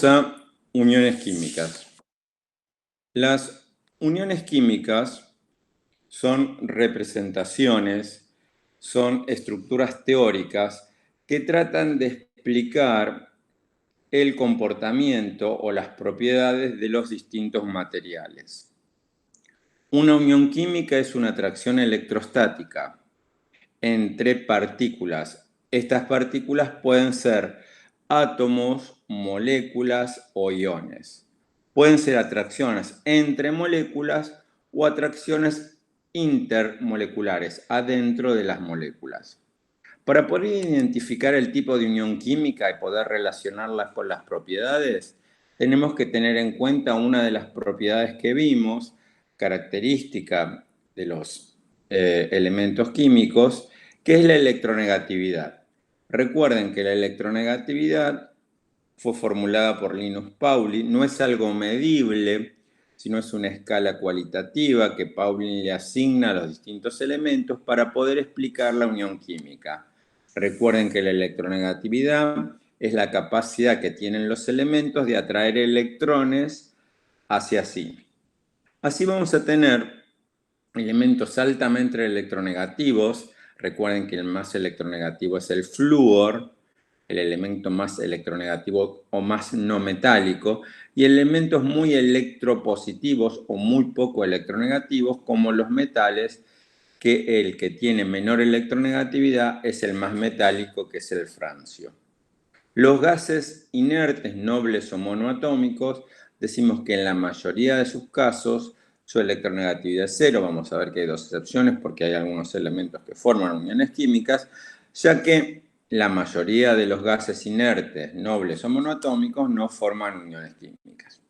A uniones químicas. Las uniones químicas son representaciones, son estructuras teóricas que tratan de explicar el comportamiento o las propiedades de los distintos materiales. Una unión química es una atracción electrostática entre partículas. Estas partículas pueden ser átomos, moléculas o iones. Pueden ser atracciones entre moléculas o atracciones intermoleculares, adentro de las moléculas. Para poder identificar el tipo de unión química y poder relacionarlas con las propiedades, tenemos que tener en cuenta una de las propiedades que vimos, característica de los elementos químicos, que es la electronegatividad. Recuerden que la electronegatividad fue formulada por Linus Pauling, no es algo medible, sino es una escala cualitativa que Pauling le asigna a los distintos elementos para poder explicar la unión química. Recuerden que la electronegatividad es la capacidad que tienen los elementos de atraer electrones hacia sí. Así vamos a tener elementos altamente electronegativos. Recuerden que el más electronegativo es el flúor, el elemento más electronegativo o más no metálico, y elementos muy electropositivos o muy poco electronegativos como los metales, que el que tiene menor electronegatividad es el más metálico, que es el francio. Los gases inertes, nobles o monoatómicos, decimos que en la mayoría de sus casos su electronegatividad es cero. Vamos a ver que hay dos excepciones porque hay algunos elementos que forman uniones químicas, ya que la mayoría de los gases inertes, nobles o monoatómicos no forman uniones químicas.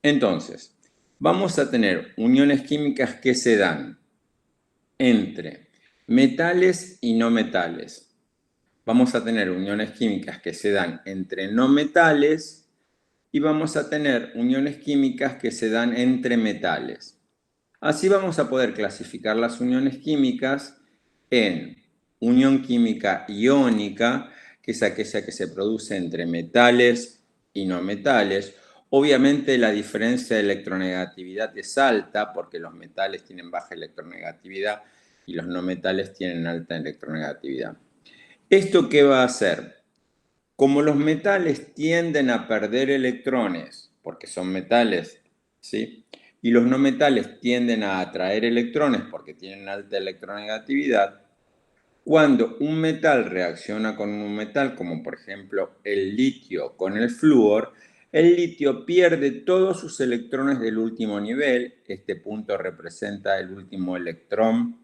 Entonces, vamos a tener uniones químicas que se dan entre metales y no metales. Vamos a tener uniones químicas que se dan entre no metales y vamos a tener uniones químicas que se dan entre metales. Así vamos a poder clasificar las uniones químicas en unión química iónica, que es aquella que se produce entre metales y no metales. Obviamente la diferencia de electronegatividad es alta porque los metales tienen baja electronegatividad y los no metales tienen alta electronegatividad. ¿Esto qué va a hacer? Como los metales tienden a perder electrones, porque son metales, ¿sí? Y los no metales tienden a atraer electrones porque tienen alta electronegatividad, cuando un metal reacciona con un metal, como por ejemplo el litio con el flúor, el litio pierde todos sus electrones del último nivel. Este punto representa el último electrón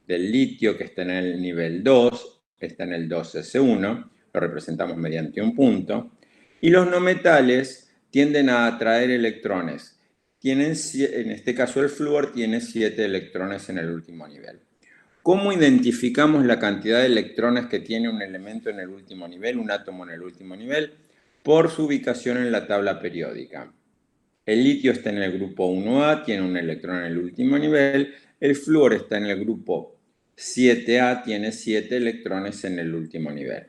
del litio, que está en el nivel 2, está en el 2s1, lo representamos mediante un punto. Y los no metales tienden a atraer electrones. En este caso el flúor tiene 7 electrones en el último nivel. ¿Cómo identificamos la cantidad de electrones que tiene un elemento en el último nivel, un átomo en el último nivel? Por su ubicación en la tabla periódica. El litio está en el grupo 1A, tiene un electrón en el último nivel. El flúor está en el grupo 7A, tiene 7 electrones en el último nivel.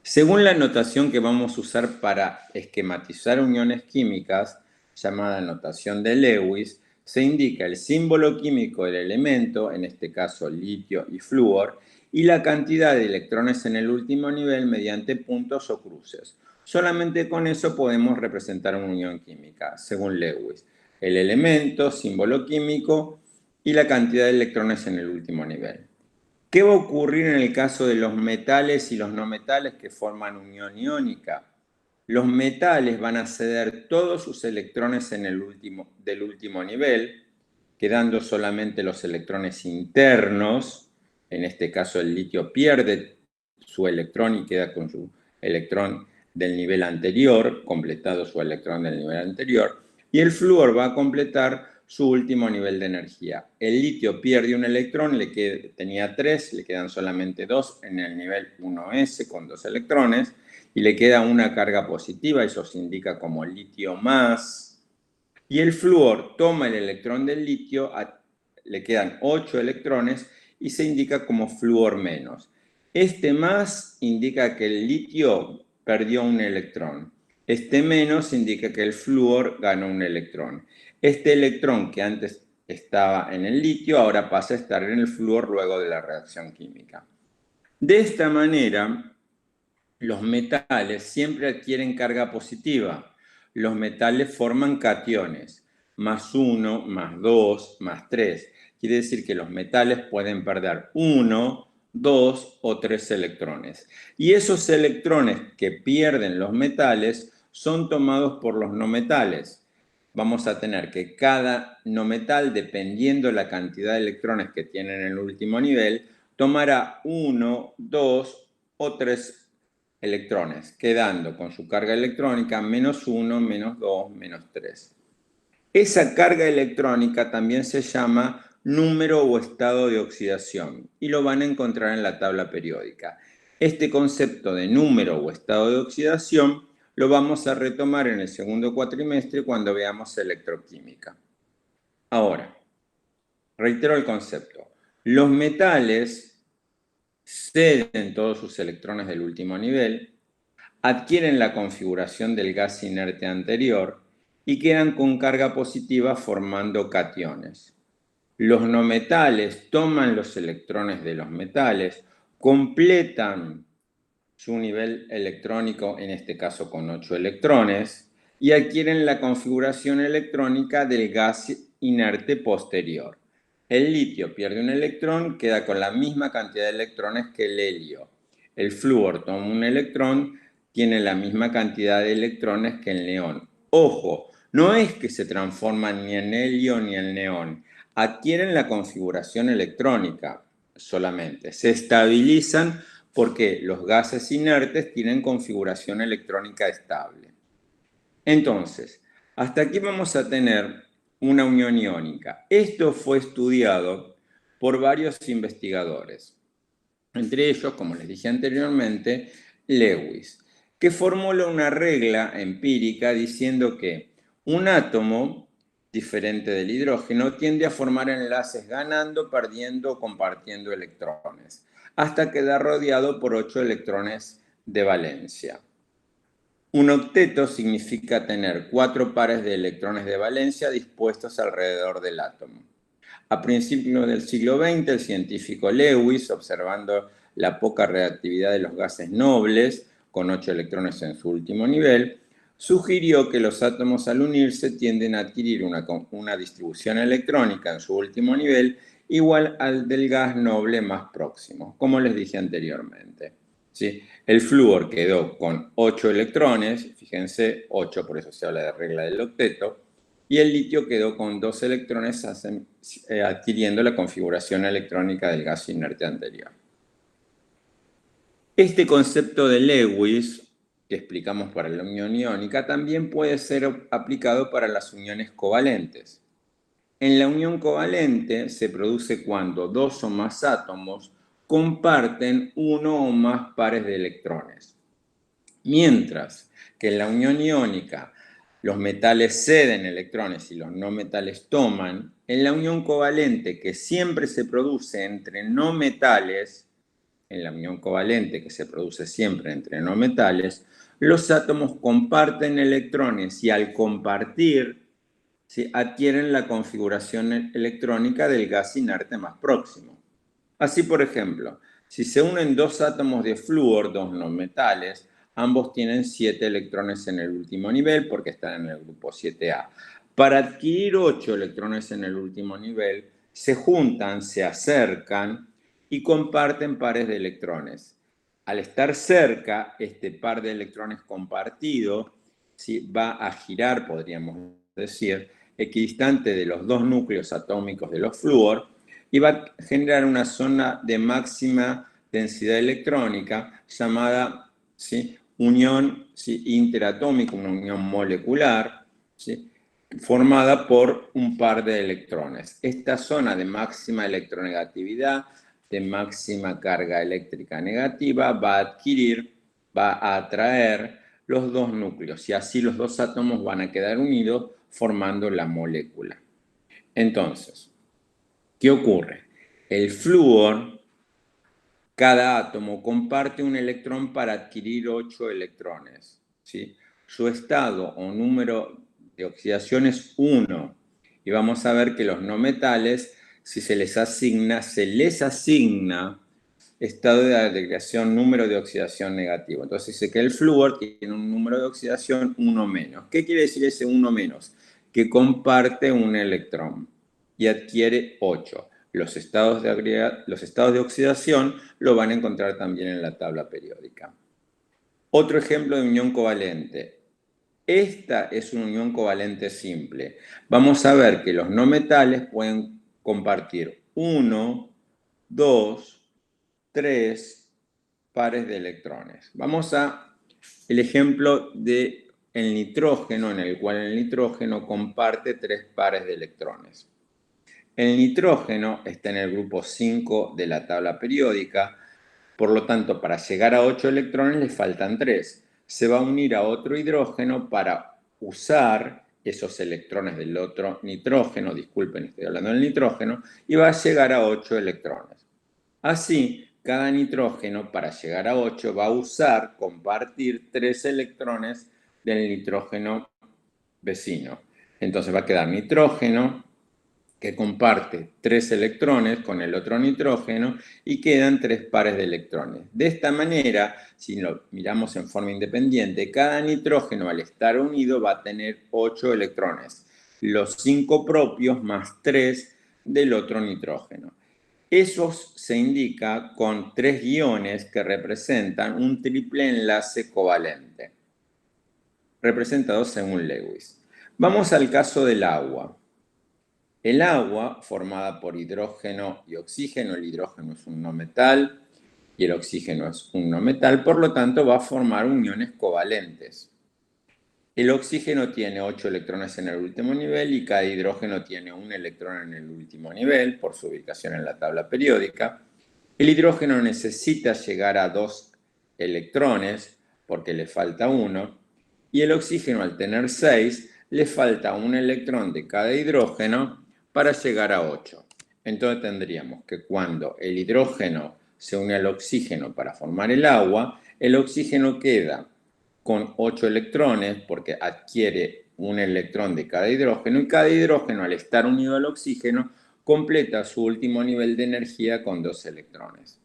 Según la notación que vamos a usar para esquematizar uniones químicas, llamada notación de Lewis, se indica el símbolo químico del elemento, en este caso litio y flúor, y la cantidad de electrones en el último nivel mediante puntos o cruces. Solamente con eso podemos representar una unión química, según Lewis. El elemento, símbolo químico y la cantidad de electrones en el último nivel. ¿Qué va a ocurrir en el caso de los metales y los no metales que forman unión iónica? Los metales van a ceder todos sus electrones del último nivel, quedando solamente los electrones internos. En este caso el litio pierde su electrón y queda con su electrón del nivel anterior, completado su electrón del nivel anterior, y el flúor va a completar su último nivel de energía. El litio pierde un electrón, tenía 3, le quedan solamente 2 en el nivel 1s con 2 electrones, y le queda una carga positiva, eso se indica como litio más, y el flúor toma el electrón del litio, le quedan 8 electrones, y se indica como flúor menos. Este más indica que el litio perdió un electrón. Este menos indica que el flúor ganó un electrón. Este electrón que antes estaba en el litio ahora pasa a estar en el flúor luego de la reacción química. De esta manera, los metales siempre adquieren carga positiva. Los metales forman cationes, +1, +2, +3. Quiere decir que los metales pueden perder 1, 2 o 3 electrones. Y esos electrones que pierden los metales son tomados por los no metales. Vamos a tener que cada no metal, dependiendo la cantidad de electrones que tiene en el último nivel, tomará 1, 2 o 3 electrones, quedando con su carga electrónica -1, -2, -3. Esa carga electrónica también se llama número o estado de oxidación y lo van a encontrar en la tabla periódica. Este concepto de número o estado de oxidación lo vamos a retomar en el segundo cuatrimestre cuando veamos electroquímica. Ahora, reitero el concepto. Los metales ceden todos sus electrones del último nivel, adquieren la configuración del gas inerte anterior y quedan con carga positiva formando cationes. Los no metales toman los electrones de los metales, completan su nivel electrónico, en este caso con 8 electrones, y adquieren la configuración electrónica del gas inerte posterior. El litio pierde un electrón, queda con la misma cantidad de electrones que el helio. El flúor toma un electrón, tiene la misma cantidad de electrones que el neón. Ojo, no es que se transforman ni en helio ni en neón, adquieren la configuración electrónica solamente, se estabilizan porque los gases inertes tienen configuración electrónica estable. Entonces, hasta aquí vamos a tener una unión iónica. Esto fue estudiado por varios investigadores, entre ellos, como les dije anteriormente, Lewis, que formula una regla empírica diciendo que un átomo diferente del hidrógeno tiende a formar enlaces ganando, perdiendo o compartiendo electrones, hasta quedar rodeado por 8 electrones de valencia. Un octeto significa tener 4 pares de electrones de valencia dispuestos alrededor del átomo. A principios del siglo XX, el científico Lewis, observando la poca reactividad de los gases nobles, con 8 electrones en su último nivel, sugirió que los átomos al unirse tienden a adquirir una distribución electrónica en su último nivel igual al del gas noble más próximo, como les dije anteriormente. ¿Sí? El flúor quedó con 8 electrones, fíjense, 8, por eso se habla de regla del octeto, y el litio quedó con 2 electrones adquiriendo la configuración electrónica del gas inerte anterior. Este concepto de Lewis, que explicamos para la unión iónica, también puede ser aplicado para las uniones covalentes. En la unión covalente se produce cuando 2 o más átomos comparten 1 o más pares de electrones. Mientras que en la unión iónica los metales ceden electrones y los no metales toman, en la unión covalente que siempre se produce entre no metales, en la unión covalente que se produce siempre entre no metales, los átomos comparten electrones y al compartir, ¿sí?, adquieren la configuración electrónica del gas inerte más próximo. Así, por ejemplo, si se unen 2 átomos de flúor, 2 no metales, ambos tienen 7 electrones en el último nivel porque están en el grupo 7A. Para adquirir 8 electrones en el último nivel, se juntan, se acercan y comparten pares de electrones. Al estar cerca, este par de electrones compartido, ¿sí?, va a girar, podríamos decir, equidistante de los 2 núcleos atómicos de los flúor y va a generar una zona de máxima densidad electrónica llamada, ¿sí?, unión, ¿sí?, interatómica, una unión molecular, ¿sí?, formada por un par de electrones. Esta zona de máxima electronegatividad, de máxima carga eléctrica negativa, va a atraer los 2 núcleos y así los 2 átomos van a quedar unidos formando la molécula. Entonces, ¿qué ocurre? El flúor, cada átomo comparte un electrón para adquirir 8 electrones, ¿sí? su estado o número de oxidación es 1. Y vamos a ver que los no metales, si se les asigna estado de agregación, número de oxidación negativo. Entonces dice que el flúor tiene un número de oxidación 1 menos. ¿Qué quiere decir ese 1 menos? Que comparte un electrón y adquiere 8. Los estados de oxidación lo van a encontrar también en la tabla periódica. Otro ejemplo de unión covalente. Esta es una unión covalente simple. Vamos a ver que los no metales pueden compartir 1, 2, 3 pares de electrones. Vamos a el ejemplo del nitrógeno, en el cual el nitrógeno comparte 3 pares de electrones. El nitrógeno está en el grupo 5 de la tabla periódica, por lo tanto, para llegar a 8 electrones le faltan 3. Se va a unir a otro hidrógeno para usar esos electrones del otro nitrógeno, disculpen, estoy hablando del nitrógeno, y va a llegar a 8 electrones. Así, cada nitrógeno para llegar a 8 va a compartir 3 electrones del nitrógeno vecino. Entonces va a quedar nitrógeno que comparte 3 electrones con el otro nitrógeno y quedan 3 pares de electrones. De esta manera, si lo miramos en forma independiente, cada nitrógeno al estar unido va a tener 8 electrones, los 5 propios más 3 del otro nitrógeno. Eso se indica con 3 guiones que representan un triple enlace covalente, representado según Lewis. Vamos al caso del agua. El agua, formada por hidrógeno y oxígeno, el hidrógeno es un no metal y el oxígeno es un no metal, por lo tanto va a formar uniones covalentes. El oxígeno tiene 8 electrones en el último nivel y cada hidrógeno tiene un electrón en el último nivel, por su ubicación en la tabla periódica. El hidrógeno necesita llegar a 2 electrones porque le falta uno, y el oxígeno, al tener 6, le falta un electrón de cada hidrógeno para llegar a 8. Entonces tendríamos que cuando el hidrógeno se une al oxígeno para formar el agua, el oxígeno queda con 8 electrones porque adquiere un electrón de cada hidrógeno, y cada hidrógeno, al estar unido al oxígeno, completa su último nivel de energía con 2 electrones.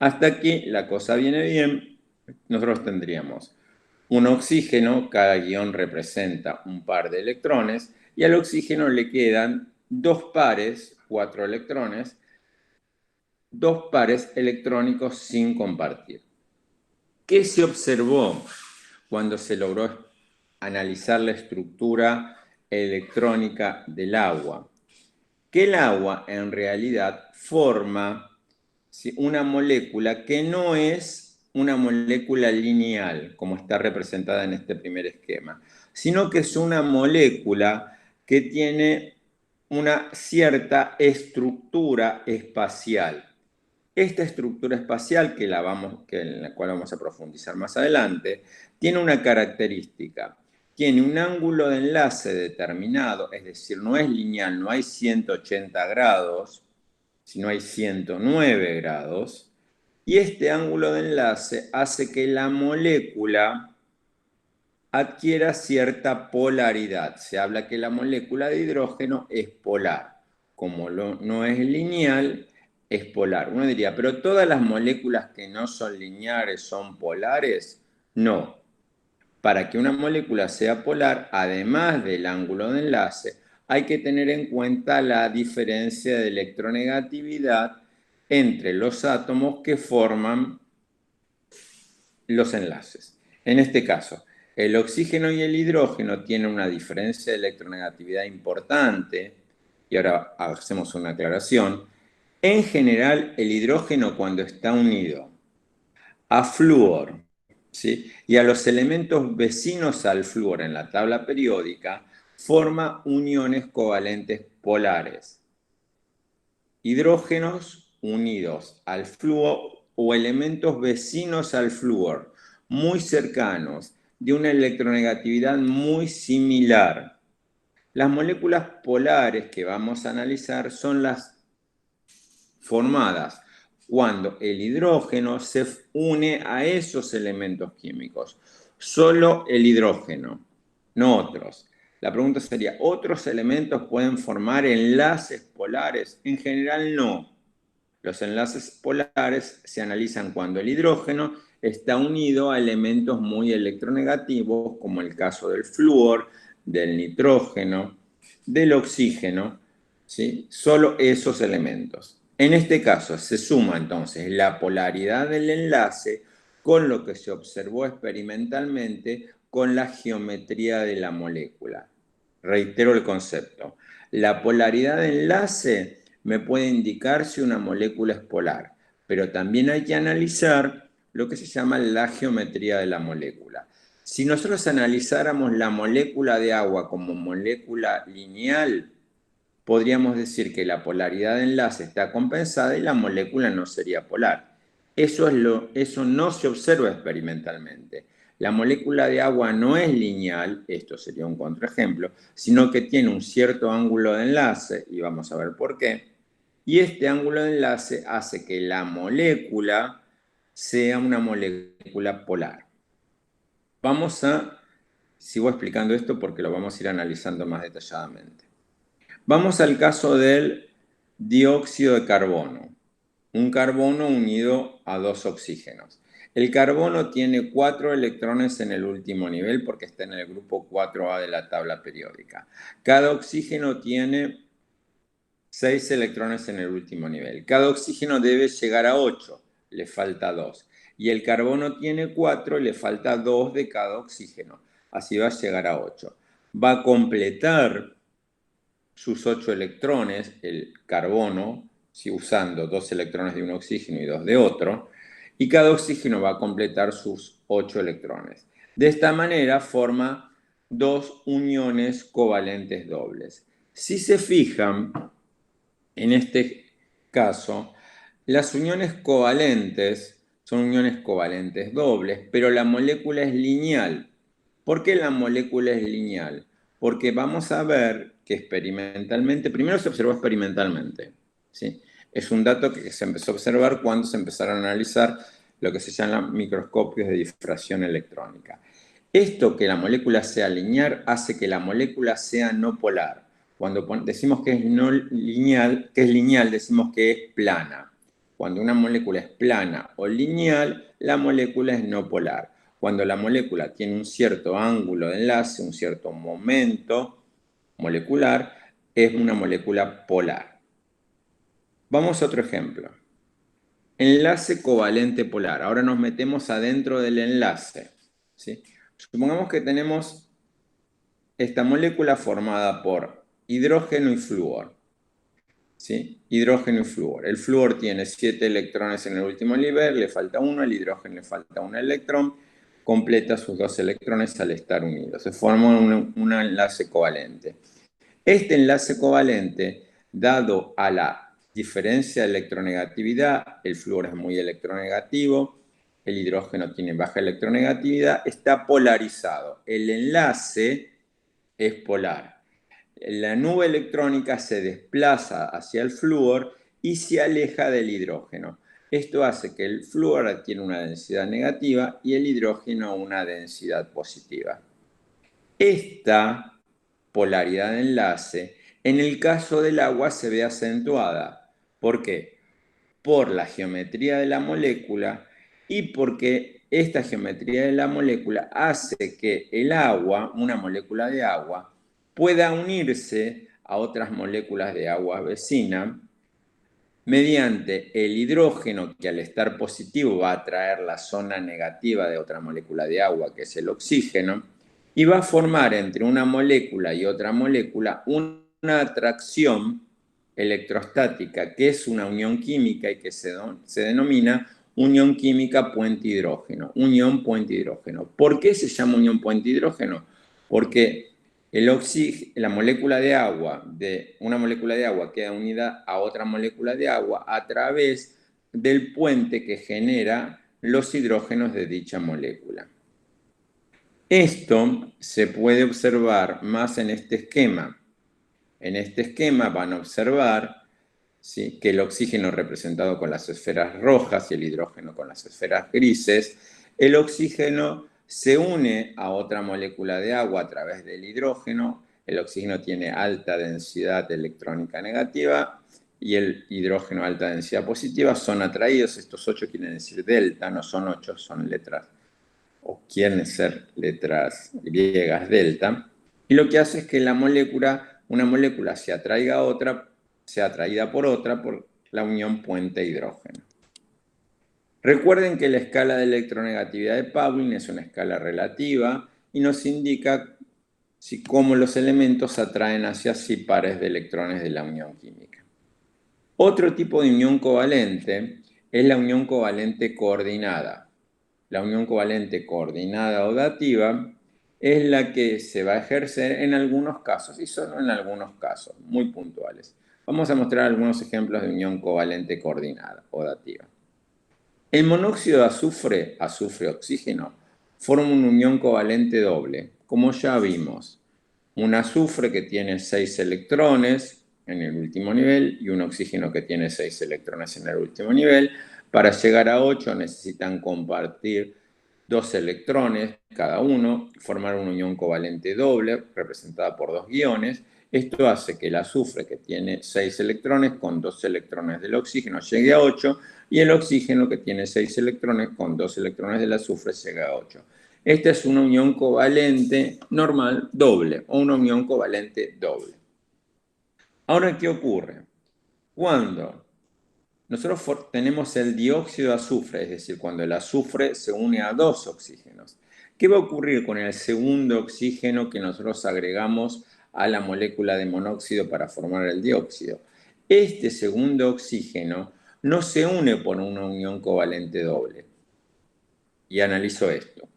Hasta aquí la cosa viene bien. Nosotros tendríamos un oxígeno, cada guión representa un par de electrones, y al oxígeno le quedan 2 pares, 4 electrones, 2 pares electrónicos sin compartir. ¿Qué se observó cuando se logró analizar la estructura electrónica del agua? Que el agua en realidad forma una molécula que no es una molécula lineal, como está representada en este primer esquema, sino que es una molécula que tiene una cierta estructura espacial. Esta estructura espacial, en la cual vamos a profundizar más adelante, tiene una característica. Tiene un ángulo de enlace determinado, es decir, no es lineal, no hay 180 grados, sino hay 109 grados, y este ángulo de enlace hace que la molécula adquiera cierta polaridad. Se habla que la molécula de hidrógeno es polar. Como no es lineal, es polar. Uno diría, ¿pero todas las moléculas que no son lineares son polares? No. Para que una molécula sea polar, además del ángulo de enlace, hay que tener en cuenta la diferencia de electronegatividad entre los átomos que forman los enlaces. En este caso, el oxígeno y el hidrógeno tienen una diferencia de electronegatividad importante, y ahora hacemos una aclaración. En general, el hidrógeno, cuando está unido a flúor, ¿sí?, y a los elementos vecinos al flúor en la tabla periódica, forma uniones covalentes polares. Hidrógenos unidos al flúor o elementos vecinos al flúor, muy cercanos, de una electronegatividad muy similar. Las moléculas polares que vamos a analizar son las formadas cuando el hidrógeno se une a esos elementos químicos. Solo el hidrógeno, no otros. La pregunta sería, ¿otros elementos pueden formar enlaces polares? En general no. Los enlaces polares se analizan cuando el hidrógeno está unido a elementos muy electronegativos, como el caso del flúor, del nitrógeno, del oxígeno, ¿sí? Solo esos elementos. En este caso se suma entonces la polaridad del enlace con lo que se observó experimentalmente con la geometría de la molécula. Reitero el concepto. La polaridad de enlace me puede indicar si una molécula es polar, pero también hay que analizar lo que se llama la geometría de la molécula. Si nosotros analizáramos la molécula de agua como molécula lineal, podríamos decir que la polaridad de enlace está compensada y la molécula no sería polar. Eso no se observa experimentalmente. La molécula de agua no es lineal, esto sería un contraejemplo, sino que tiene un cierto ángulo de enlace, y vamos a ver por qué. Y este ángulo de enlace hace que la molécula sea una molécula polar. Sigo explicando esto porque lo vamos a ir analizando más detalladamente. Vamos al caso del dióxido de carbono, un carbono unido a dos oxígenos. El carbono tiene 4 electrones en el último nivel porque está en el grupo 4A de la tabla periódica. Cada oxígeno tiene 6 electrones en el último nivel. Cada oxígeno debe llegar a 8, le falta 2. Y el carbono tiene 4, le falta 2 de cada oxígeno. Así va a llegar a 8. Va a completar sus 8 electrones, el carbono, si usando 2 electrones de un oxígeno y 2 de otro, y cada oxígeno va a completar sus 8 electrones. De esta manera forma 2 uniones covalentes dobles. Si se fijan, en este caso, las uniones covalentes son uniones covalentes dobles, pero la molécula es lineal. ¿Por qué la molécula es lineal? Porque vamos a ver que experimentalmente, primero se observó experimentalmente, ¿sí? Es un dato que se empezó a observar cuando se empezaron a analizar lo que se llaman microscopios de difracción electrónica. Esto, que la molécula sea lineal, hace que la molécula sea no polar. Cuando decimos que es no lineal, decimos que es plana. Cuando una molécula es plana o lineal, la molécula es no polar. Cuando la molécula tiene un cierto ángulo de enlace, un cierto momento molecular, es una molécula polar. Vamos a otro ejemplo. Enlace covalente polar. Ahora nos metemos adentro del enlace, ¿sí? Supongamos que tenemos esta molécula formada por hidrógeno y flúor, ¿sí? Hidrógeno y flúor. El flúor tiene 7 electrones en el último nivel, le falta uno, al hidrógeno le falta un electrón, completa sus 2 electrones al estar unidos. Se forma un enlace covalente. Este enlace covalente, dado a la diferencia de electronegatividad, el flúor es muy electronegativo, el hidrógeno tiene baja electronegatividad, está polarizado. El enlace es polar. La nube electrónica se desplaza hacia el flúor y se aleja del hidrógeno. Esto hace que el flúor adquiera una densidad negativa y el hidrógeno una densidad positiva. Esta polaridad de enlace, en el caso del agua se ve acentuada. ¿Por qué? Por la geometría de la molécula y porque esta geometría de la molécula hace que el agua, una molécula de agua, pueda unirse a otras moléculas de agua vecina mediante el hidrógeno, que al estar positivo va a atraer la zona negativa de otra molécula de agua, que es el oxígeno, y va a formar entre una molécula y otra molécula una atracción electrostática, que es una unión química y que se denomina unión química puente hidrógeno, unión puente hidrógeno. ¿Por qué se llama unión puente hidrógeno? Porque la molécula de agua, una molécula de agua queda unida a otra molécula de agua a través del puente que genera los hidrógenos de dicha molécula. Esto se puede observar más en este esquema. En este esquema van a observar, ¿sí?, que el oxígeno representado con las esferas rojas y el hidrógeno con las esferas grises, el oxígeno se une a otra molécula de agua a través del hidrógeno. El oxígeno tiene alta densidad electrónica negativa y el hidrógeno alta densidad positiva, son atraídos. Estos 8 quieren decir delta, no son 8, son letras, o quieren ser letras griegas delta. Y lo que hace es que una molécula se atraiga a otra, sea atraída por otra por la unión puente-hidrógeno. Recuerden que la escala de electronegatividad de Pauling es una escala relativa y nos indica cómo los elementos atraen hacia sí pares de electrones de la unión química. Otro tipo de unión covalente es la unión covalente coordinada. La unión covalente coordinada o dativa es la que se va a ejercer en algunos casos, y solo en algunos casos, muy puntuales. Vamos a mostrar algunos ejemplos de unión covalente coordinada o dativa. El monóxido de azufre, azufre-oxígeno, forma una unión covalente doble, como ya vimos. Un azufre que tiene 6 electrones en el último nivel y un oxígeno que tiene 6 electrones en el último nivel. Para llegar a 8 necesitan compartir 2 electrones cada uno, formar una unión covalente doble representada por 2 guiones. Esto hace que el azufre, que tiene 6 electrones con 2 electrones del oxígeno, llegue a 8, y el oxígeno, que tiene 6 electrones con 2 electrones del azufre, llegue a 8. Esta es una unión covalente normal doble o una unión covalente doble. Ahora, ¿qué ocurre? Cuando nosotros tenemos el dióxido de azufre, es decir, cuando el azufre se une a 2 oxígenos, ¿qué va a ocurrir con el segundo oxígeno que nosotros agregamos a la molécula de monóxido para formar el dióxido? Este segundo oxígeno no se une por una unión covalente doble. Y analizo esto.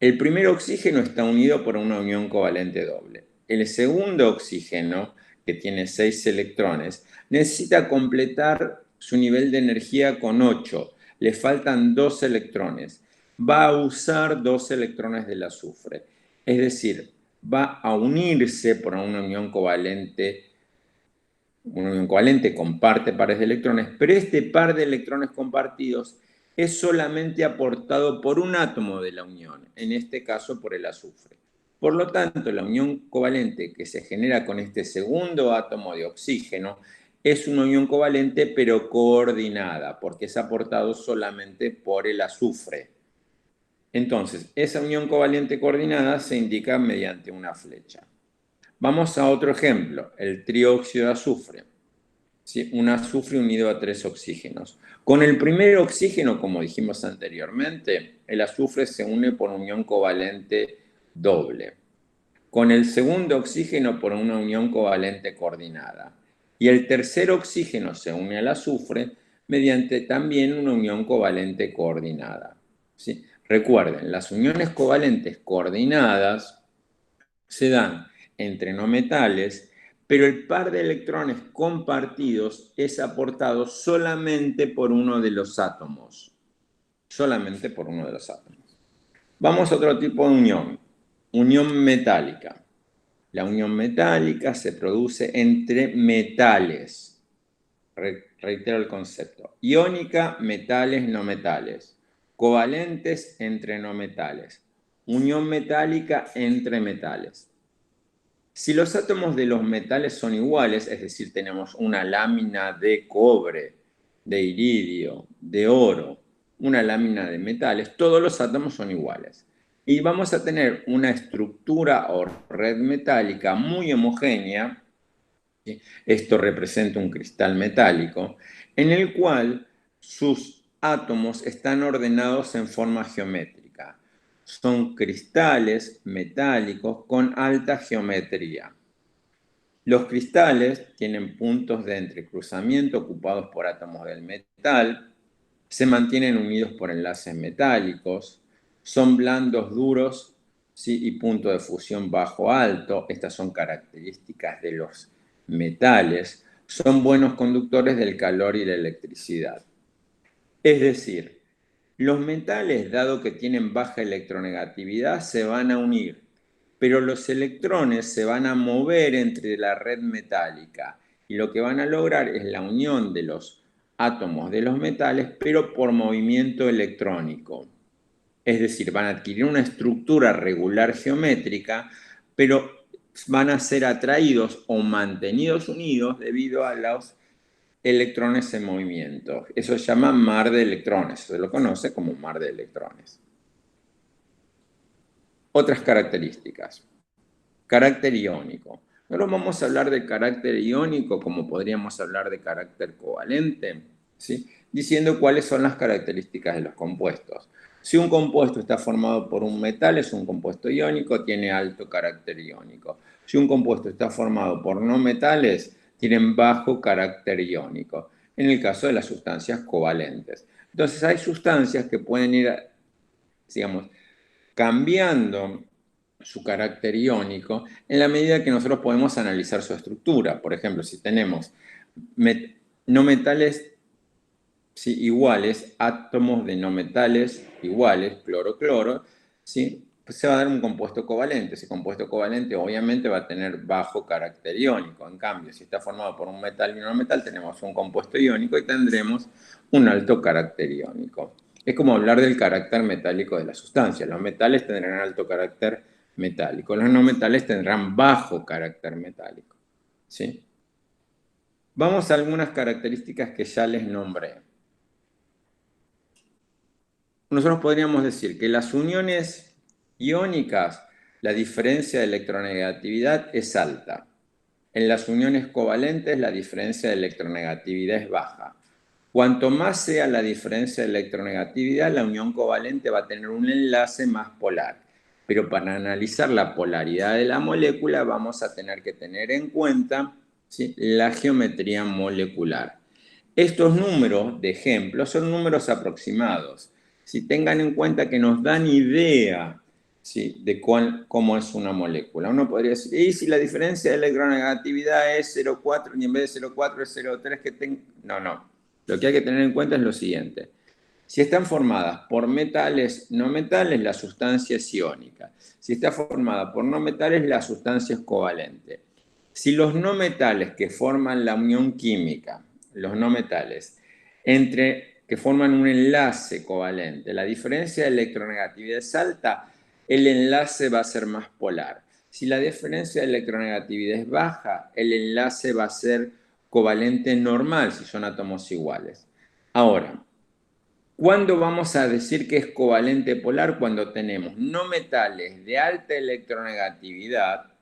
El primer oxígeno está unido por una unión covalente doble. El segundo oxígeno, que tiene 6 electrones, necesita completar su nivel de energía con 8. Le faltan 2 electrones. Va a usar 2 electrones del azufre. Es decir, va a unirse por una unión covalente. Una unión covalente comparte pares de electrones, pero este par de electrones compartidos es solamente aportado por un átomo de la unión, en este caso por el azufre. Por lo tanto, la unión covalente que se genera con este segundo átomo de oxígeno es una unión covalente pero coordinada, porque es aportado solamente por el azufre. Entonces, esa unión covalente coordinada se indica mediante una flecha. Vamos a otro ejemplo, el trióxido de azufre. ¿Sí? Un azufre unido a 3 oxígenos. Con el primer oxígeno, como dijimos anteriormente, el azufre se une por unión covalente doble. Con el segundo oxígeno por una unión covalente coordinada. Y el tercer oxígeno se une al azufre mediante también una unión covalente coordinada. ¿Sí? Recuerden, las uniones covalentes coordinadas se dan entre no metales, pero el par de electrones compartidos es aportado solamente por uno de los átomos. Solamente por uno de los átomos. Vamos a otro tipo de unión. Unión metálica. La unión metálica se produce entre metales. Reitero el concepto. Iónica, metales, no metales. Covalentes entre no metales. Unión metálica entre metales. Si los átomos de los metales son iguales, es decir, tenemos una lámina de cobre, de iridio, de oro, una lámina de metales, todos los átomos son iguales. Y vamos a tener una estructura o red metálica muy homogénea, ¿sí? Esto representa un cristal metálico, en el cual sus átomos están ordenados en forma geométrica. Son cristales metálicos con alta geometría. Los cristales tienen puntos de entrecruzamiento ocupados por átomos del metal, se mantienen unidos por enlaces metálicos, son blandos, duros, ¿sí? Y punto de fusión bajo-alto. Estas son características de los metales. Son buenos conductores del calor y la electricidad. Es decir, los metales, dado que tienen baja electronegatividad, se van a unir, pero los electrones se van a mover entre la red metálica y lo que van a lograr es la unión de los átomos de los metales, pero por movimiento electrónico. Es decir, van a adquirir una estructura regular geométrica, pero van a ser atraídos o mantenidos unidos debido a los electrones en movimiento. Eso se llama mar de electrones, se lo conoce como mar de electrones. Otras características. Carácter iónico. Nosotros vamos a hablar de carácter iónico como podríamos hablar de carácter covalente, ¿sí? Diciendo cuáles son las características de los compuestos. Si un compuesto está formado por un metal, es un compuesto iónico, tiene alto carácter iónico. Si un compuesto está formado por no metales, tienen bajo carácter iónico, en el caso de las sustancias covalentes. Entonces hay sustancias que pueden ir, digamos, cambiando su carácter iónico en la medida que nosotros podemos analizar su estructura. Por ejemplo, si tenemos no metales iguales, átomos de no metales iguales, cloro-cloro, ¿sí? Pues se va a dar un compuesto covalente. Ese compuesto covalente obviamente va a tener bajo carácter iónico. En cambio, si está formado por un metal y un no metal, tenemos un compuesto iónico y tendremos un alto carácter iónico. Es como hablar del carácter metálico de la sustancia. Los metales tendrán alto carácter metálico, los no metales tendrán bajo carácter metálico, ¿sí? Vamos a algunas características que ya les nombré. Nosotros podríamos decir que las uniones iónicas, la diferencia de electronegatividad es alta. En las uniones covalentes, la diferencia de electronegatividad es baja. Cuanto más sea la diferencia de electronegatividad, la unión covalente va a tener un enlace más polar. Pero para analizar la polaridad de la molécula vamos a tener que tener en cuenta, ¿sí?, la geometría molecular. Estos números de ejemplo son números aproximados. Si tengan en cuenta que nos dan idea, ¿sí?, de cómo es una molécula. Uno podría decir, ¿y si la diferencia de electronegatividad es 0,4 y en vez de 0,4 es 0,3 que tengo? No. Lo que hay que tener en cuenta es lo siguiente. Si están formadas por metales, no metales, la sustancia es iónica. Si está formada por no metales, la sustancia es covalente. Si los no metales que forman la unión química, los no metales, que forman un enlace covalente, la diferencia de electronegatividad es alta, el enlace va a ser más polar. Si la diferencia de electronegatividad es baja, el enlace va a ser covalente normal si son átomos iguales. Ahora, ¿cuándo vamos a decir que es covalente polar? Cuando tenemos no metales de alta electronegatividad,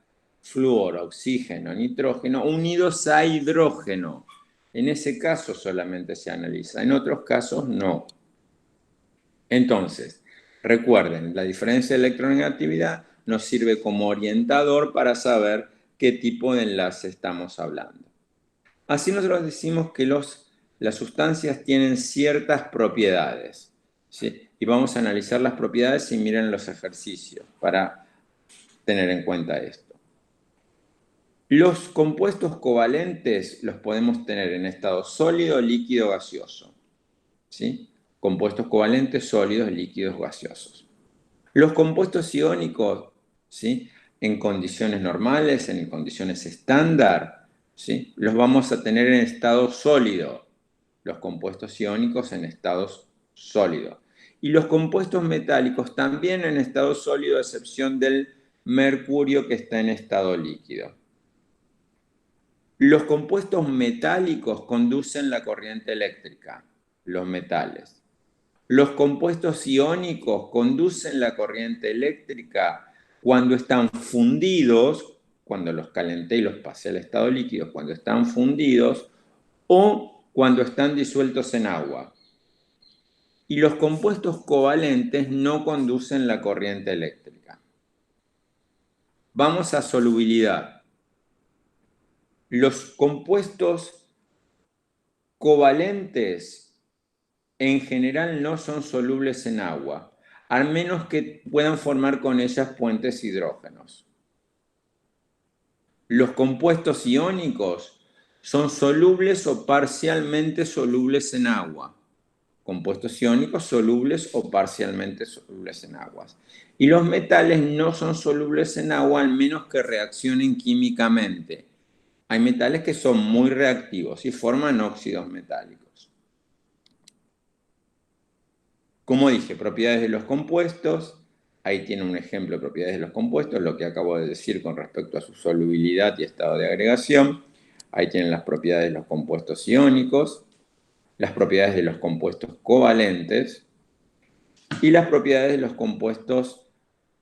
flúor, oxígeno, nitrógeno, unidos a hidrógeno. En ese caso solamente se analiza, en otros casos no. Entonces, recuerden, la diferencia de electronegatividad nos sirve como orientador para saber qué tipo de enlace estamos hablando. Así nosotros decimos que las sustancias tienen ciertas propiedades, ¿sí? Y vamos a analizar las propiedades y miren los ejercicios para tener en cuenta esto. Los compuestos covalentes los podemos tener en estado sólido, líquido, gaseoso, ¿sí? Compuestos covalentes sólidos, líquidos, gaseosos. Los compuestos iónicos, ¿sí?, en condiciones normales, en condiciones estándar, ¿sí?, los vamos a tener en estado sólido. Los compuestos iónicos en estado sólido. Y los compuestos metálicos también en estado sólido, a excepción del mercurio que está en estado líquido. Los compuestos metálicos conducen la corriente eléctrica, los metales. Los compuestos iónicos conducen la corriente eléctrica cuando están fundidos, cuando los calenté y los pasé al estado líquido, cuando están fundidos o cuando están disueltos en agua. Y los compuestos covalentes no conducen la corriente eléctrica. Vamos a solubilidad. Los compuestos covalentes en general no son solubles en agua, al menos que puedan formar con ellas puentes hidrógenos. Los compuestos iónicos son solubles o parcialmente solubles en agua. Compuestos iónicos solubles o parcialmente solubles en aguas. Y los metales no son solubles en agua al menos que reaccionen químicamente. Hay metales que son muy reactivos y forman óxidos metálicos. Como dije, propiedades de los compuestos. Ahí tiene un ejemplo de propiedades de los compuestos, lo que acabo de decir con respecto a su solubilidad y estado de agregación. Ahí tienen las propiedades de los compuestos iónicos, las propiedades de los compuestos covalentes y las propiedades de los compuestos,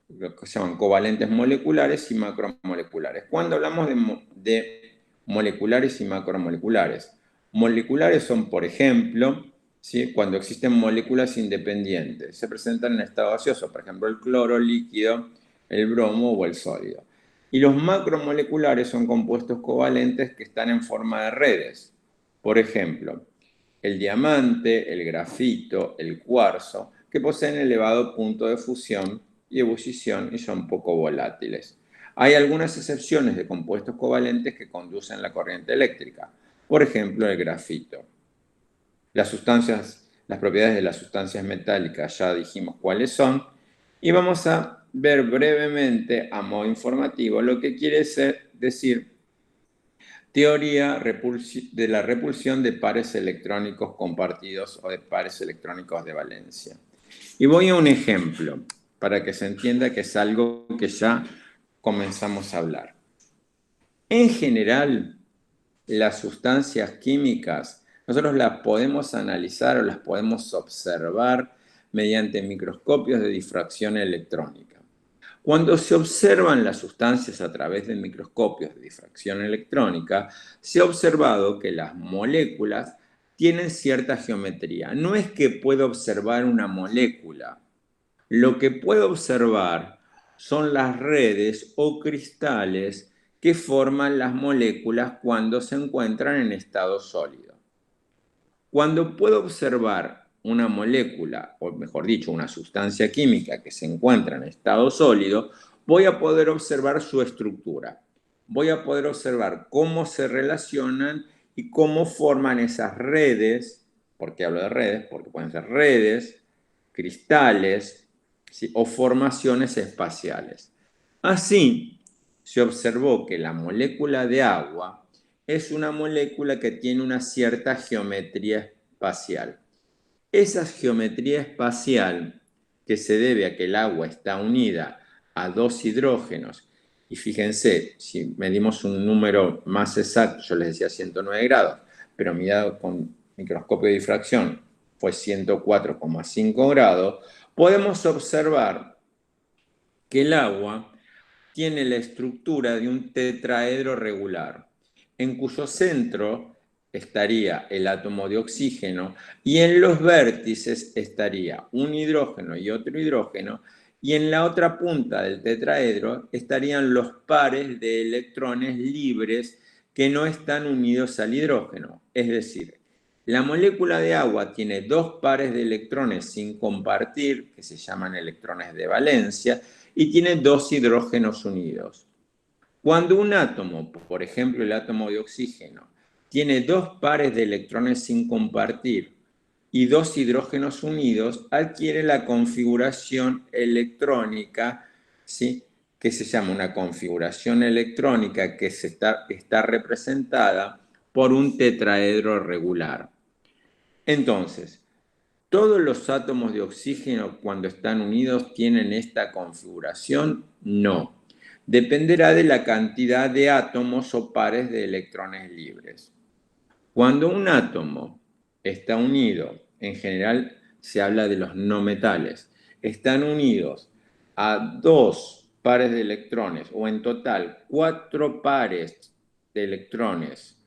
lo que se llaman covalentes moleculares y macromoleculares. Cuando hablamos de moleculares y macromoleculares, moleculares son, por ejemplo, ¿sí?, cuando existen moléculas independientes, se presentan en estado gaseoso, por ejemplo, el cloro líquido, el bromo o el sólido. Y los macromoleculares son compuestos covalentes que están en forma de redes. Por ejemplo, el diamante, el grafito, el cuarzo, que poseen elevado punto de fusión y ebullición y son poco volátiles. Hay algunas excepciones de compuestos covalentes que conducen la corriente eléctrica. Por ejemplo, el grafito. Las propiedades de las sustancias metálicas ya dijimos cuáles son. Y vamos a ver brevemente, a modo informativo, lo que quiere decir teoría de la repulsión de pares electrónicos compartidos o de pares electrónicos de valencia. Y voy a un ejemplo para que se entienda que es algo que ya comenzamos a hablar. En general, las sustancias químicas, nosotros las podemos analizar o las podemos observar mediante microscopios de difracción electrónica. Cuando se observan las sustancias a través de microscopios de difracción electrónica, se ha observado que las moléculas tienen cierta geometría. No es que pueda observar una molécula. Lo que puedo observar son las redes o cristales que forman las moléculas cuando se encuentran en estado sólido. Cuando puedo observar una molécula, o mejor dicho, una sustancia química que se encuentra en estado sólido, voy a poder observar su estructura. Voy a poder observar cómo se relacionan y cómo forman esas redes. ¿Por qué hablo de redes? Porque pueden ser redes, cristales, ¿sí?, o formaciones espaciales. Así, se observó que la molécula de agua es una molécula que tiene una cierta geometría espacial. Esa geometría espacial, que se debe a que el agua está unida a dos hidrógenos, y fíjense, si medimos un número más exacto, yo les decía 109 grados, pero mirado con microscopio de difracción fue 104,5 grados, podemos observar que el agua tiene la estructura de un tetraedro regular, en cuyo centro estaría el átomo de oxígeno y en los vértices estaría un hidrógeno y otro hidrógeno, y en la otra punta del tetraedro estarían los pares de electrones libres que no están unidos al hidrógeno. Es decir, la molécula de agua tiene dos pares de electrones sin compartir, que se llaman electrones de valencia, y tiene dos hidrógenos unidos. Cuando un átomo, por ejemplo el átomo de oxígeno, tiene dos pares de electrones sin compartir y dos hidrógenos unidos, adquiere la configuración electrónica, ¿sí?, que se llama una configuración electrónica que está representada por un tetraedro regular. Entonces, ¿todos los átomos de oxígeno cuando están unidos tienen esta configuración? No. Dependerá de la cantidad de átomos o pares de electrones libres. Cuando un átomo está unido, en general se habla de los no metales, están unidos a dos pares de electrones o en total 4 pares de electrones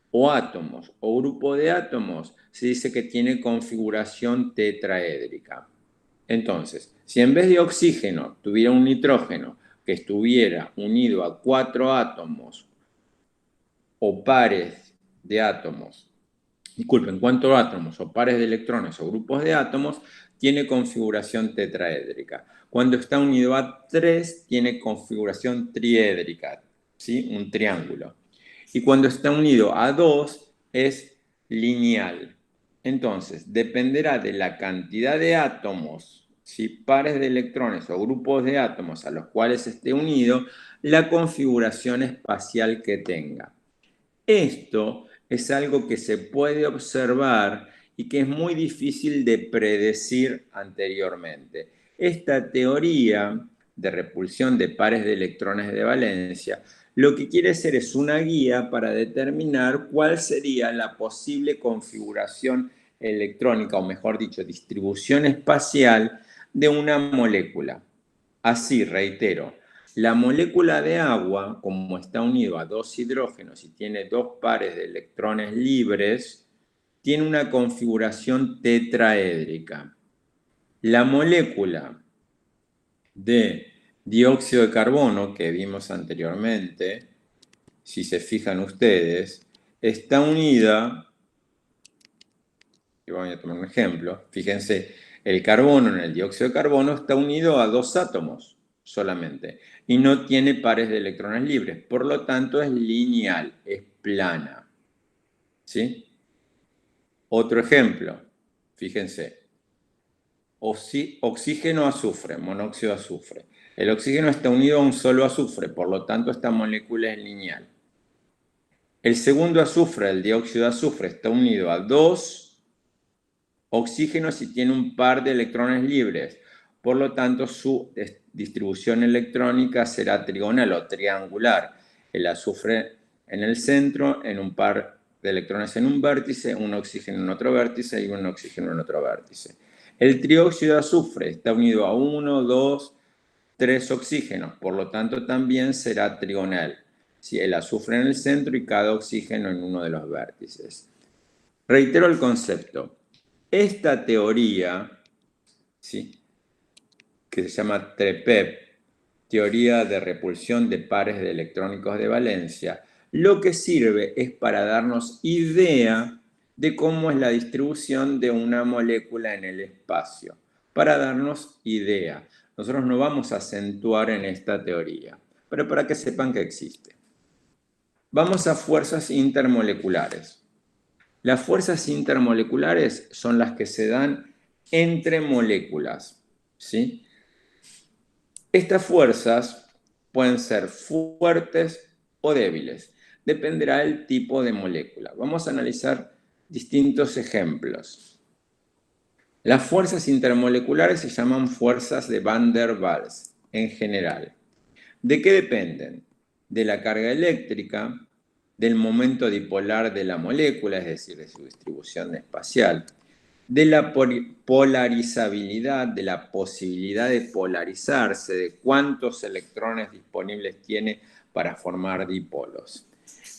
o átomos o grupo de átomos, se dice que tiene configuración tetraédrica. Entonces, si en vez de oxígeno tuviera un nitrógeno que estuviera unido a 4 átomos o pares de átomos, disculpen, 4 átomos o pares de electrones o grupos de átomos, tiene configuración tetraédrica. Cuando está unido a 3, tiene configuración triédrica, ¿sí?, un triángulo. Y cuando está unido a 2 es lineal. Entonces, dependerá de la cantidad de átomos, ¿sí?, pares de electrones o grupos de átomos a los cuales esté unido, la configuración espacial que tenga. Esto es algo que se puede observar y que es muy difícil de predecir anteriormente. Esta teoría de repulsión de pares de electrones de valencia lo que quiere ser es una guía para determinar cuál sería la posible configuración electrónica, o mejor dicho, distribución espacial de una molécula. Así, reitero, la molécula de agua, como está unido a dos hidrógenos y tiene dos pares de electrones libres, tiene una configuración tetraédrica. La molécula de dióxido de carbono que vimos anteriormente, si se fijan ustedes, está unida, y voy a tomar un ejemplo, fíjense, el carbono en el dióxido de carbono está unido a dos átomos solamente y no tiene pares de electrones libres, por lo tanto es lineal, es plana. ¿Sí? Otro ejemplo, fíjense, oxígeno, azufre, monóxido de azufre. El oxígeno está unido a un solo azufre, por lo tanto esta molécula es lineal. El segundo azufre, el dióxido de azufre, está unido a dos oxígenos y tiene un par de electrones libres. Por lo tanto, su distribución electrónica será trigonal o triangular. El azufre en el centro, en un par de electrones en un vértice, un oxígeno en otro vértice y un oxígeno en otro vértice. El trióxido de azufre está unido a 1, 2, 3 oxígenos, por lo tanto también será trigonal. ¿Sí? El azufre en el centro y cada oxígeno en uno de los vértices. Reitero el concepto. Esta teoría, ¿sí?, que se llama TREPEP, teoría de repulsión de pares de electrónicos de valencia, lo que sirve es para darnos idea de cómo es la distribución de una molécula en el espacio, para darnos idea. Nosotros no vamos a acentuar en esta teoría, pero para que sepan que existe. Vamos a fuerzas intermoleculares. Las fuerzas intermoleculares son las que se dan entre moléculas, ¿sí? Estas fuerzas pueden ser fuertes o débiles, dependerá del tipo de molécula. Vamos a analizar distintos ejemplos. Las fuerzas intermoleculares se llaman fuerzas de Van der Waals en general. ¿De qué dependen? De la carga eléctrica, del momento dipolar de la molécula, es decir, de su distribución espacial, de la polarizabilidad, de la posibilidad de polarizarse, de cuántos electrones disponibles tiene para formar dipolos.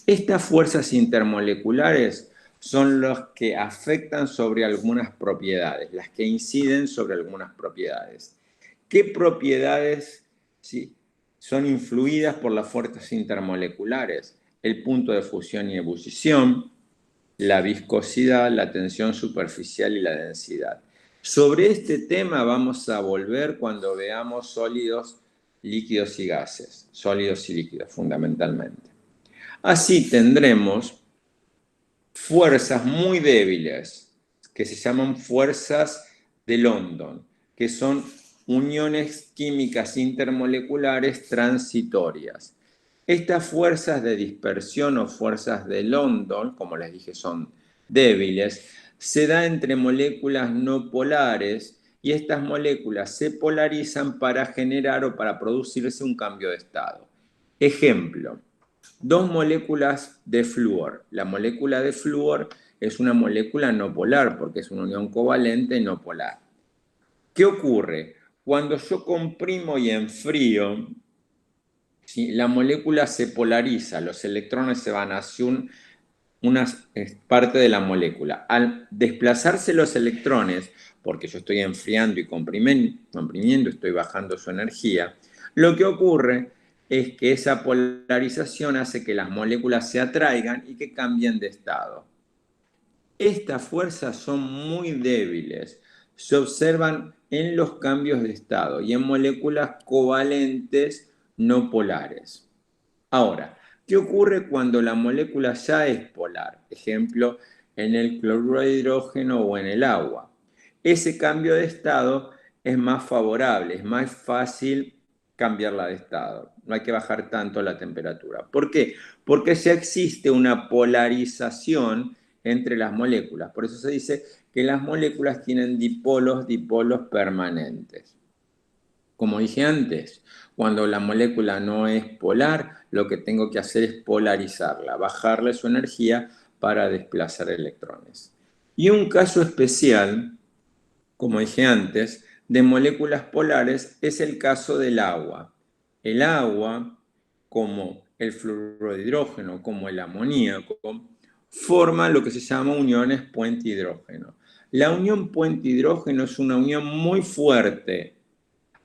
Estas fuerzas intermoleculares son las que afectan sobre algunas propiedades, las que inciden sobre algunas propiedades. ¿Qué propiedades son influidas por las fuerzas intermoleculares? El punto de fusión y ebullición, la viscosidad, la tensión superficial y la densidad. Sobre este tema vamos a volver cuando veamos sólidos, líquidos y gases, sólidos y líquidos fundamentalmente. Así tendremos fuerzas muy débiles que se llaman fuerzas de London, que son uniones químicas intermoleculares transitorias. Estas fuerzas de dispersión o fuerzas de London, como les dije, son débiles, se da entre moléculas no polares y estas moléculas se polarizan para generar o para producirse un cambio de estado. Ejemplo, dos moléculas de flúor. La molécula de flúor es una molécula no polar porque es una unión covalente no polar. ¿Qué ocurre? Cuando yo comprimo y enfrío, ¿sí?, la molécula se polariza, los electrones se van hacia una parte de la molécula. Al desplazarse los electrones, porque yo estoy enfriando y comprimiendo, estoy bajando su energía, lo que ocurre es que esa polarización hace que las moléculas se atraigan y que cambien de estado. Estas fuerzas son muy débiles, se observan en los cambios de estado y en moléculas covalentes no polares. Ahora, ¿qué ocurre cuando la molécula ya es polar? Ejemplo, en el cloruro de hidrógeno o en el agua. Ese cambio de estado es más favorable, es más fácil cambiarla de estado. No hay que bajar tanto la temperatura. ¿Por qué? Porque ya existe una polarización entre las moléculas. Por eso se dice que las moléculas tienen dipolos permanentes. Como dije antes, cuando la molécula no es polar, lo que tengo que hacer es polarizarla, bajarle su energía para desplazar electrones. Y un caso especial, como dije antes, de moléculas polares es el caso del agua. El agua, como el fluoruro de hidrógeno, como el amoníaco, forma lo que se llama uniones puente-hidrógeno. La unión puente-hidrógeno es una unión muy fuerte.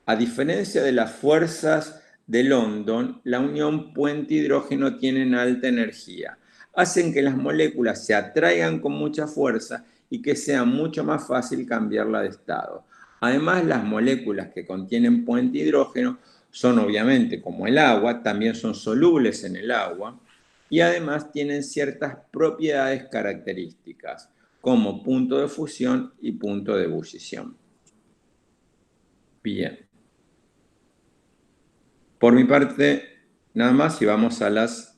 A diferencia de las fuerzas de London, la unión puente-hidrógeno tiene alta energía. Hacen que las moléculas se atraigan con mucha fuerza y que sea mucho más fácil cambiarla de estado. Además, las moléculas que contienen puente hidrógeno son obviamente como el agua, también son solubles en el agua y además tienen ciertas propiedades características como punto de fusión y punto de ebullición. Bien. Por mi parte, nada más y vamos a las